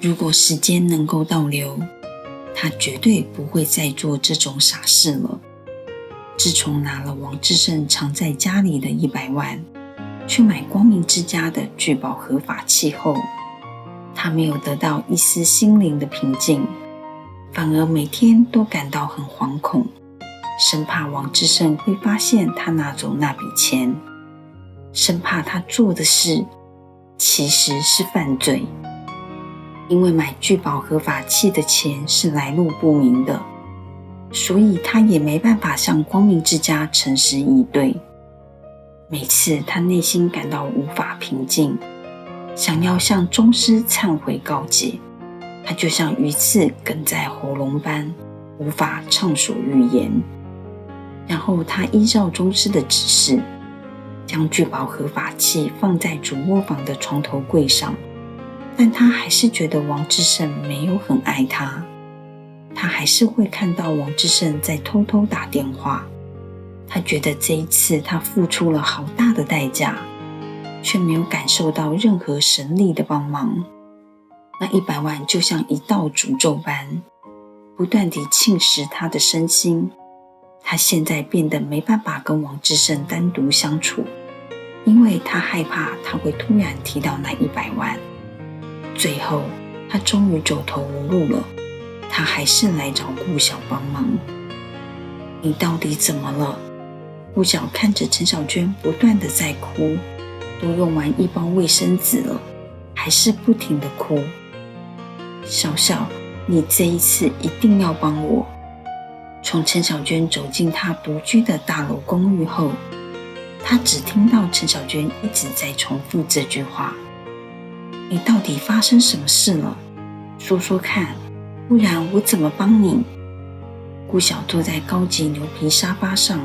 如果时间能够倒流，他绝对不会再做这种傻事了。自从拿了王志胜藏在家里的100万，去买光明之家的聚宝合法器后，他没有得到一丝心灵的平静，反而每天都感到很惶恐，生怕王志胜会发现他拿走那笔钱，生怕他做的事其实是犯罪。因为买聚宝合法器的钱是来路不明的，所以他也没办法向光明之家诚实以对。每次他内心感到无法平静，想要向宗师忏悔告解，他就像鱼刺梗在喉咙般，无法畅所欲言。然后他依照宗师的指示，将聚宝合法器放在主卧房的床头柜上，但他还是觉得王志胜没有很爱他，他还是会看到王志胜在偷偷打电话。他觉得这一次他付出了好大的代价，却没有感受到任何神力的帮忙。那100万就像一道诅咒般，不断地侵蚀他的身心。他现在变得没办法跟王志胜单独相处，因为他害怕他会突然提到那100万。最后他终于走投无路了，他还是来找顾晓帮忙。你到底怎么了？顾晓看着陈小娟不断的在哭，都用完1包卫生纸了，还是不停的哭。小小，你这一次一定要帮我。从陈小娟走进她独居的大楼公寓后，她只听到陈小娟一直在重复这句话：你到底发生什么事了？说说看，不然我怎么帮你？顾晓坐在高级牛皮沙发上，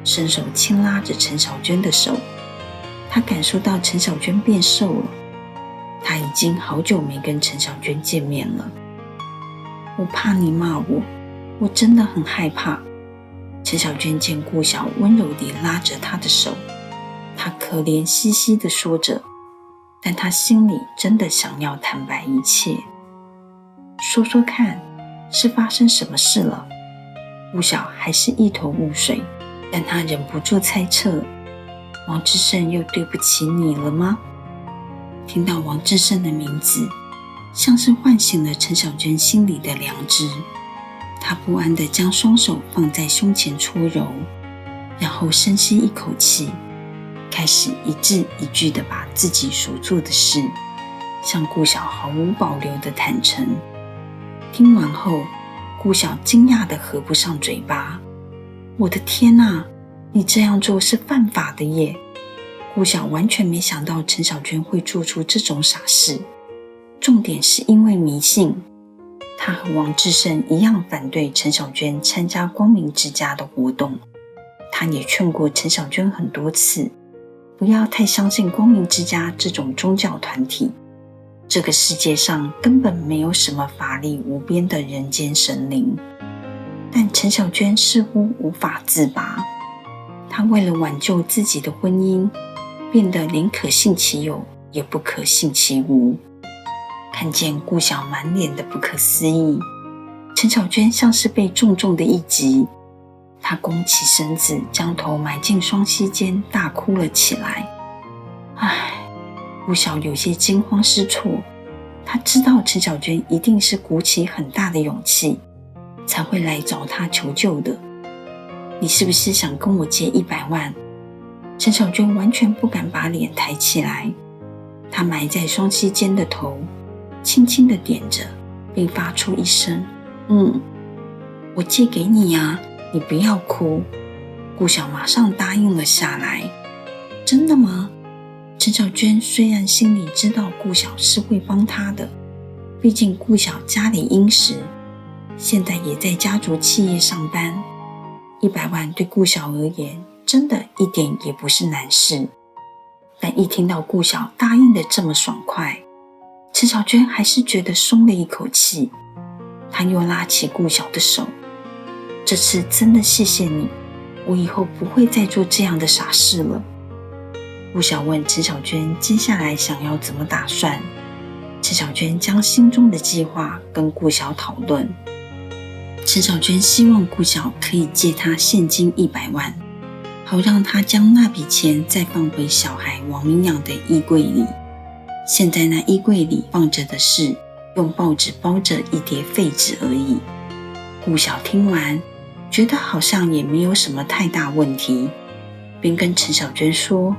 伸手轻拉着陈小娟的手。他感受到陈小娟变瘦了，他已经好久没跟陈小娟见面了。我怕你骂我，我真的很害怕。陈小娟见顾晓温柔地拉着她的手，她可怜兮兮地说着，但她心里真的想要坦白一切。说说看，是发生什么事了？顾晓还是一头雾水，但他忍不住猜测，王志胜又对不起你了吗？听到王志胜的名字，像是唤醒了陈小娟心里的良知。她不安地将双手放在胸前搓揉，然后深吸一口气，开始一字一句地把自己所做的事向顾晓毫无保留地坦诚。听完后，顾晓惊讶地合不上嘴巴。我的天啊，你这样做是犯法的耶！顾晓完全没想到陈小娟会做出这种傻事，重点是因为迷信。他和王志胜一样反对陈小娟参加光明之家的活动，他也劝过陈小娟很多次，不要太相信光明之家这种宗教团体。这个世界上根本没有什么法力无边的人间神灵，但陈小娟似乎无法自拔。她为了挽救自己的婚姻，变得连可信其有也不可信其无。看见顾晓满脸的不可思议，陈小娟像是被重重的一击，她弓起身子，将头埋进双膝间，大哭了起来。顾晓有些惊慌失措，他知道陈小娟一定是鼓起很大的勇气才会来找他求救的。你是不是想跟我借100万？陈小娟完全不敢把脸抬起来，她埋在双膝间的头轻轻地点着，并发出一声我借给你啊，你不要哭。顾晓马上答应了下来。真的吗？陈小娟虽然心里知道顾晓是会帮她的，毕竟顾晓家里殷实，现在也在家族企业上班，100万对顾晓而言真的一点也不是难事。但一听到顾晓答应的这么爽快，陈小娟还是觉得松了一口气。她又拉起顾晓的手，这次真的谢谢你，我以后不会再做这样的傻事了。顾晓问陈小娟接下来想要怎么打算，陈陈小娟将心中的计划跟顾晓讨论。陈小娟希望顾晓可以借她现金100万，好让她将那笔钱再放回小孩王明阳的衣柜里。现在那衣柜里放着的是用报纸包着一叠废纸而已。顾晓听完，觉得好像也没有什么太大问题，便跟陈小娟说，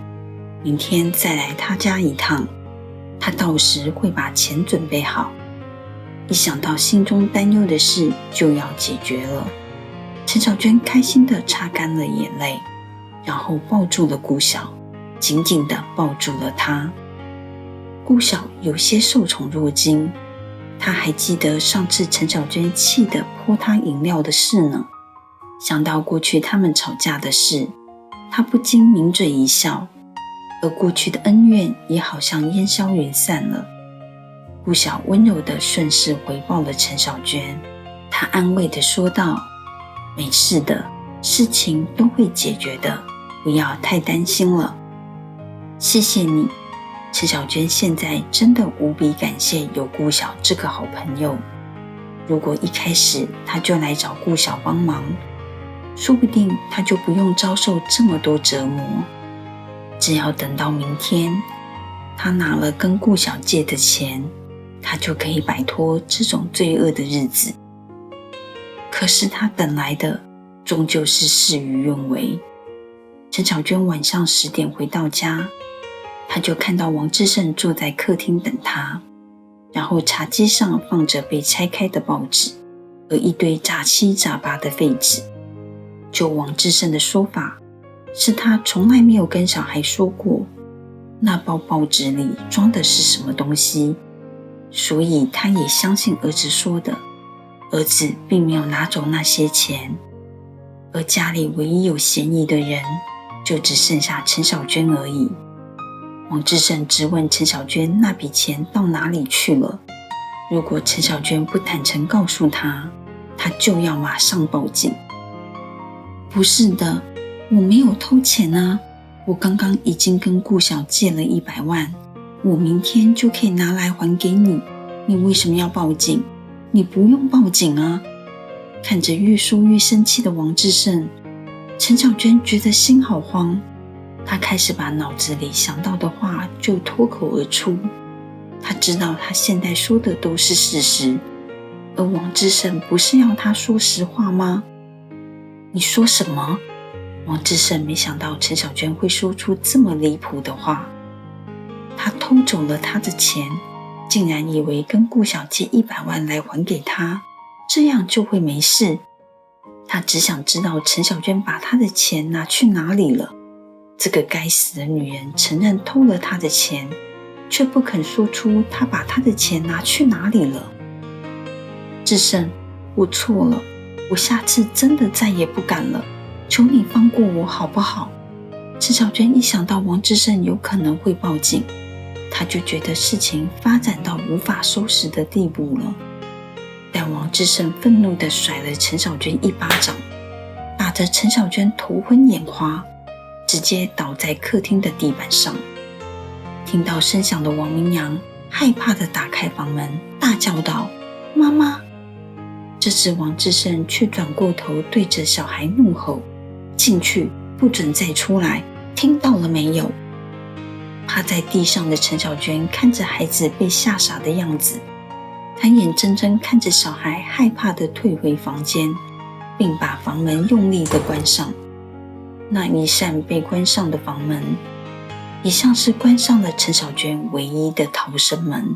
明天再来她家一趟，她到时会把钱准备好。一想到心中担忧的事就要解决了，陈小娟开心地擦干了眼泪，然后抱住了顾晓，紧紧地抱住了他。顾晓有些受宠若惊，他还记得上次陈小娟气得泼他饮料的事呢。想到过去他们吵架的事，他不禁抿嘴一笑，而过去的恩怨也好像烟消云散了。顾晓温柔地顺势回报了陈小娟，他安慰地说道，没事的，事情都会解决的，不要太担心了。谢谢你。陈小娟现在真的无比感谢有顾晓这个好朋友，如果一开始他就来找顾晓帮忙，说不定他就不用遭受这么多折磨。只要等到明天，他拿了跟顾晓借的钱，他就可以摆脱这种罪恶的日子。可是他等来的终究是事与愿违。陈小娟晚上10点回到家，他就看到王志胜坐在客厅等他，然后茶几上放着被拆开的报纸和一堆杂七杂八的废纸。就王志胜的说法，是他从来没有跟小孩说过那包报纸里装的是什么东西，所以他也相信儿子说的，儿子并没有拿走那些钱。而家里唯一有嫌疑的人就只剩下陈小娟而已。王志胜质问陈小娟那笔钱到哪里去了，如果陈小娟不坦诚告诉他，他就要马上报警。不是的，我没有偷钱啊，我刚刚已经跟顾晓借了100万，我明天就可以拿来还给你，你为什么要报警？你不用报警啊。看着越说越生气的王志胜，陈小娟觉得心好慌，她开始把脑子里想到的话就脱口而出。她知道她现在说的都是事实，而王志胜不是要她说实话吗？你说什么？王志胜没想到陈小娟会说出这么离谱的话。他偷走了她的钱，竟然以为跟顾晓借100万来还给他，这样就会没事。他只想知道陈小娟把他的钱拿去哪里了。这个该死的女人承认偷了他的钱，却不肯说出他把他的钱拿去哪里了。志胜，我错了，我下次真的再也不敢了，求你放过我好不好？陈小娟一想到王志胜有可能会报警，她就觉得事情发展到无法收拾的地步了。但王志胜愤怒地甩了陈小娟一巴掌，打得陈小娟头昏眼花，直接倒在客厅的地板上。听到声响的王明阳害怕地打开房门，大叫道：妈妈！这时王志胜却转过头对着小孩怒吼：进去，不准再出来，听到了没有？趴在地上的陈小娟看着孩子被吓傻的样子，她眼睁睁看着小孩害怕地退回房间，并把房门用力地关上。那一扇被关上的房门，也像是关上了陈小娟唯一的逃生门。